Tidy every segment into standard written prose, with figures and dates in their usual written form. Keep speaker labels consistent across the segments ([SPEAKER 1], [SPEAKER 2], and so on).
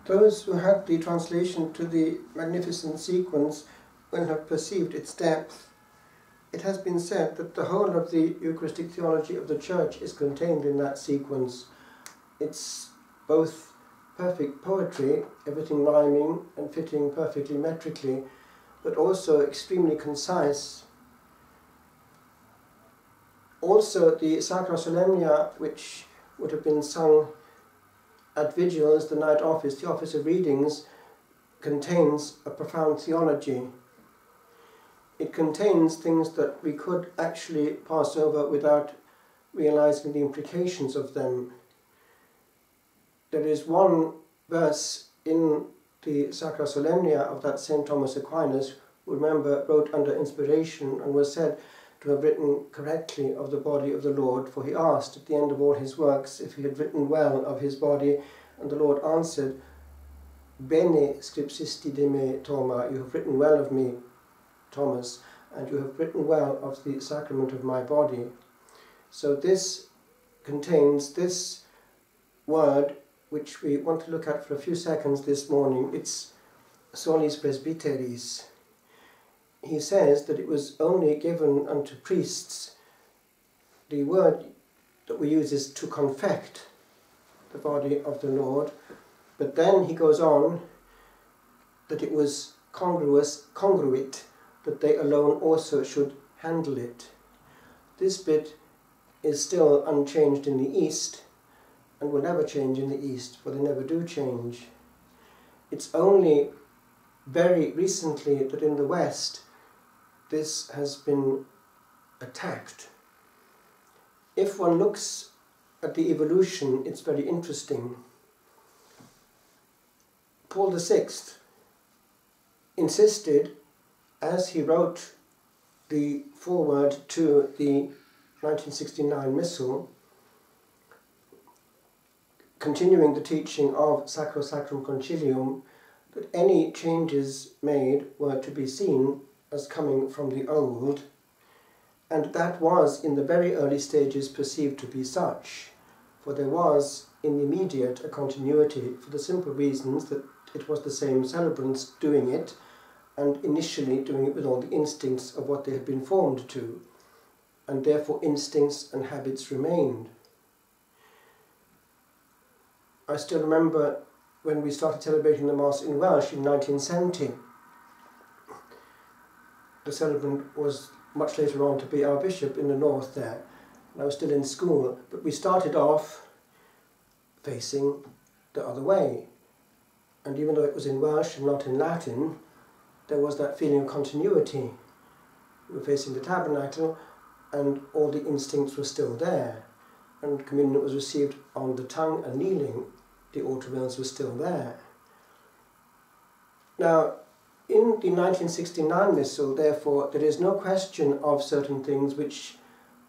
[SPEAKER 1] Those who had the translation to the magnificent sequence will have perceived its depth. It has been said that the whole of the Eucharistic theology of the Church is contained in that sequence. It's both perfect poetry, everything rhyming and fitting perfectly metrically, but also extremely concise. Also, the Sacra Solemnia, which would have been sung at vigils, the night office, the office of readings, contains a profound theology. It contains things that we could actually pass over without realizing the implications of them. There is one verse in the Sacra Solemnia of that St. Thomas Aquinas, who, remember, wrote under inspiration and was said to have written correctly of the body of the Lord, for he asked at the end of all his works if he had written well of his body, and the Lord answered, Bene scripsisti de me, Thoma, you have written well of me, Thomas, and you have written well of the sacrament of my body. So this contains this word, which we want to look at for a few seconds this morning. It's solis presbyteris. He says that it was only given unto priests. The word that we use is to confect the body of the Lord, but then he goes on that it was congruit, that they alone also should handle it. This bit is still unchanged in the East, and will never change in the East, for they never do change. It's only very recently that in the West this has been attacked. If one looks at the evolution, it's very interesting. Paul VI insisted, as he wrote the foreword to the 1969 Missal, continuing the teaching of Sacro Sacrum Concilium, that any changes made were to be seen as coming from the old, and that was in the very early stages perceived to be such, for there was in the immediate a continuity, for the simple reasons that it was the same celebrants doing it, and initially doing it with all the instincts of what they had been formed to, and therefore instincts and habits remained. I still remember when we started celebrating the Mass in Welsh in 1970. The celebrant was much later on to be our bishop in the north there, and I was still in school, but we started off facing the other way. And even though it was in Welsh and not in Latin, there was that feeling of continuity. We were facing the tabernacle, and all the instincts were still there, and communion was received on the tongue and kneeling. The altar rails were still there. Now, in the 1969 Missal, therefore, there is no question of certain things which,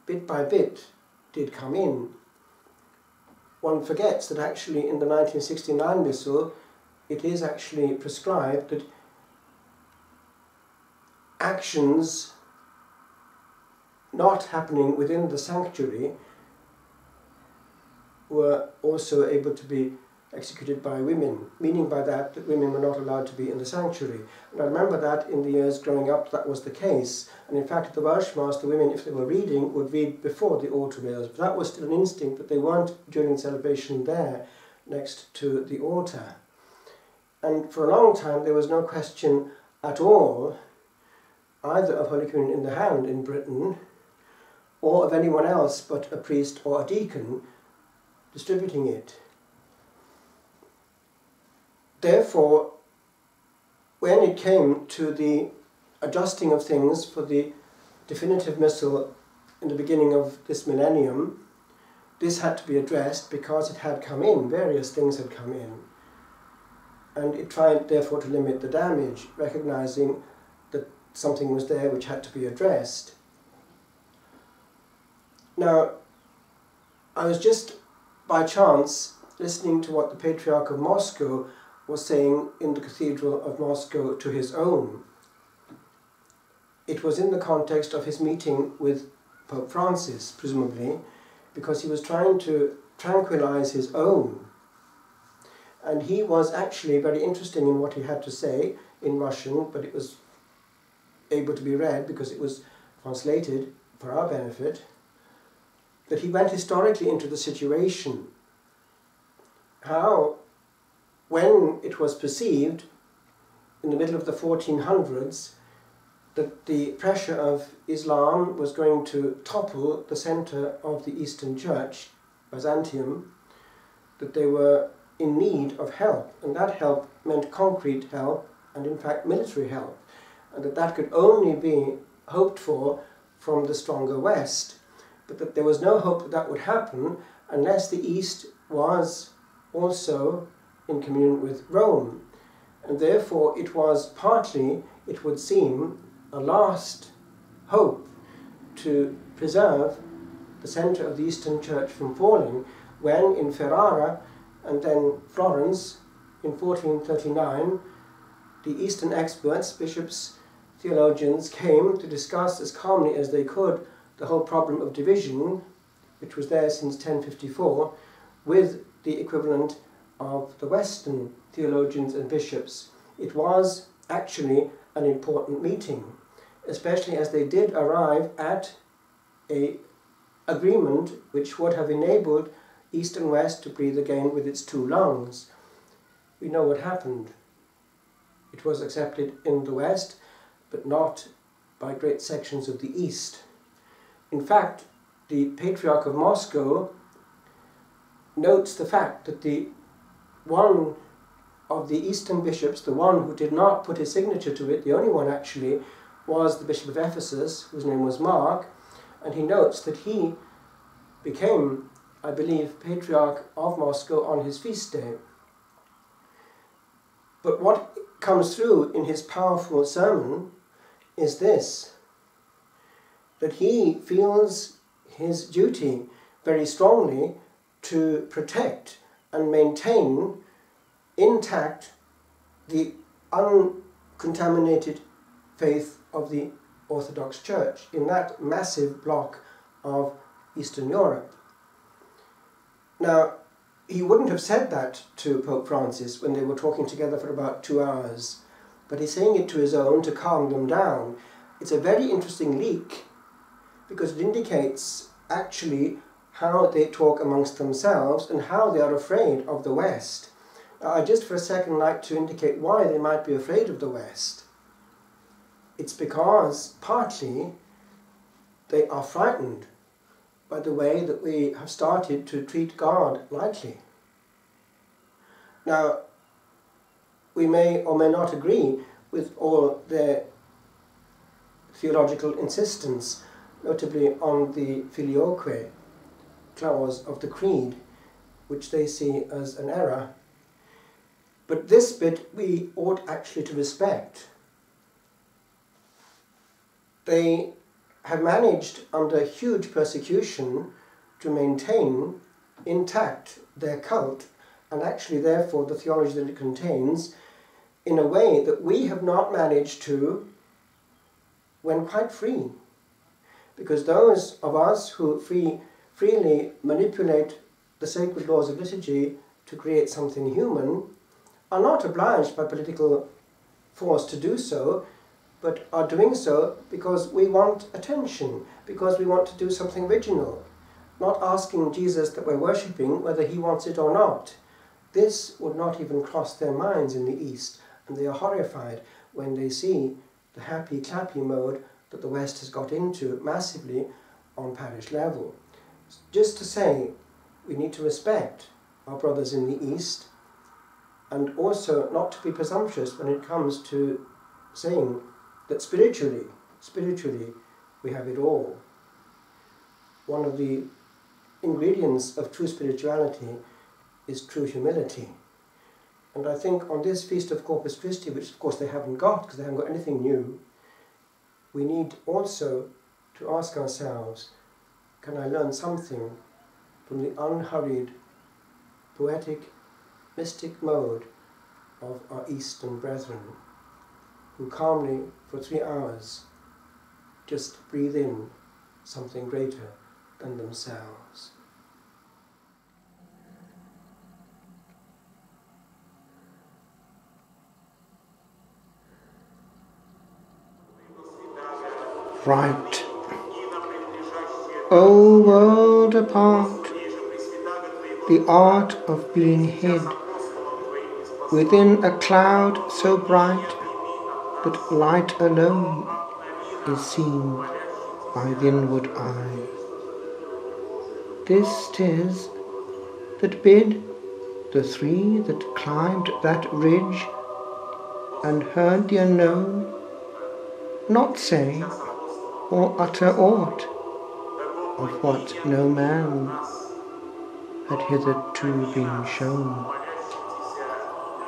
[SPEAKER 1] bit by bit, did come in. One forgets that actually in the 1969 Missal, it is actually prescribed that actions not happening within the sanctuary were also able to be executed by women, meaning by that that women were not allowed to be in the sanctuary. And I remember that in the years growing up that was the case, and in fact at the Welsh Mass the women, if they were reading, would read before the altar rails, but that was still an instinct that they weren't during celebration there next to the altar. And for a long time there was no question at all either of Holy Communion in the hand in Britain, or of anyone else but a priest or a deacon distributing it. Therefore, when it came to the adjusting of things for the definitive Missal in the beginning of this millennium, this had to be addressed because it had come in, various things had come in. And it tried therefore to limit the damage, recognizing that something was there which had to be addressed. Now, I was just by chance listening to what the Patriarch of Moscow was saying in the Cathedral of Moscow to his own. It was in the context of his meeting with Pope Francis, presumably, because he was trying to tranquilize his own. And he was actually very interesting in what he had to say in Russian, but it was able to be read because it was translated for our benefit, that he went historically into the situation, how when it was perceived in the middle of the 1400s that the pressure of Islam was going to topple the centre of the Eastern Church, Byzantium, that they were in need of help, and that help meant concrete help and in fact military help, and that could only be hoped for from the stronger West, but that there was no hope that that would happen unless the East was also in communion with Rome. And therefore it was partly, it would seem, a last hope to preserve the centre of the Eastern Church from falling, when in Ferrara and then Florence in 1439 the Eastern experts, bishops, theologians, came to discuss as calmly as they could the whole problem of division, which was there since 1054, with the equivalent of the Western theologians and bishops. It was actually an important meeting, especially as they did arrive at an agreement which would have enabled East and West to breathe again with its two lungs. We know what happened. It was accepted in the West, but not by great sections of the East. In fact, the Patriarch of Moscow notes the fact that the one of the Eastern bishops, the one who did not put his signature to it, the only one actually, was the Bishop of Ephesus, whose name was Mark, and he notes that he became, I believe, Patriarch of Moscow on his feast day. But what comes through in his powerful sermon is this, that he feels his duty very strongly to protect and maintain intact the uncontaminated faith of the Orthodox Church in that massive block of Eastern Europe. Now, he wouldn't have said that to Pope Francis when they were talking together for about 2 hours, but he's saying it to his own to calm them down. It's a very interesting leak because it indicates actually how they talk amongst themselves and how they are afraid of the West. Now, I just for a second like to indicate why they might be afraid of the West. It's because partly they are frightened by the way that we have started to treat God lightly. Now, we may or may not agree with all their theological insistence, notably on the filioque clause of the Creed, which they see as an error. But this bit we ought actually to respect. They have managed under huge persecution to maintain intact their cult and actually therefore the theology that it contains in a way that we have not managed to when quite free. Because those of us who freely manipulate the sacred laws of liturgy to create something human are not obliged by political force to do so, but are doing so because we want attention, because we want to do something original, not asking Jesus that we're worshipping whether he wants it or not. This would not even cross their minds in the East, and they are horrified when they see the happy-clappy mode that the West has got into massively on parish level. Just to say, we need to respect our brothers in the East, and also not to be presumptuous when it comes to saying that spiritually, we have it all. One of the ingredients of true spirituality is true humility. And I think on this feast of Corpus Christi, which of course they haven't got because they haven't got anything new, we need also to ask ourselves, can I learn something from the unhurried, poetic, mystic mode of our Eastern brethren, who calmly, for 3 hours, just breathe in something greater than themselves. bright. O world apart, the art of being hid within a cloud so bright that light alone is seen by the inward eye. This 'tis that bid the three that climbed that ridge and heard the unknown not say or utter aught of what no man had hitherto been shown.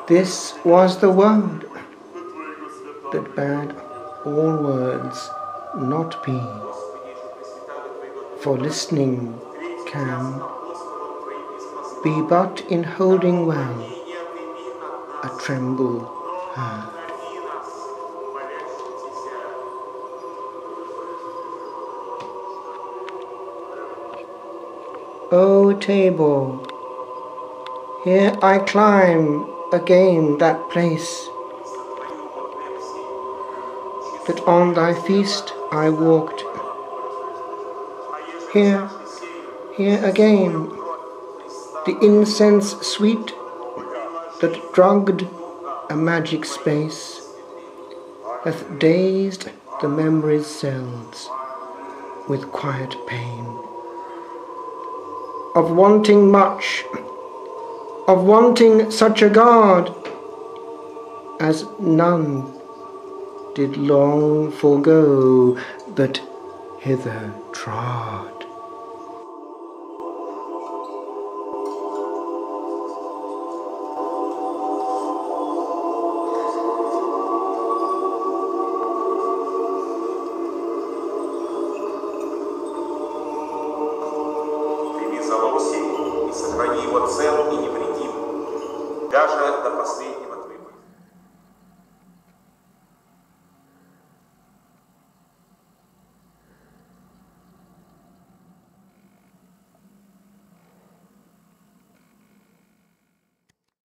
[SPEAKER 1] This was the word that bade all words not be, for listening can be but in holding well a tremble heard. O Tabor, here I climb again that place that on thy feast I walked. Here again the incense sweet that drugged a magic space hath dazed the memory's cells with quiet pain. Of wanting much, of wanting such a God as none did long forego that hither trod.
[SPEAKER 2] Сохрани его цел и невредим, даже до последнего.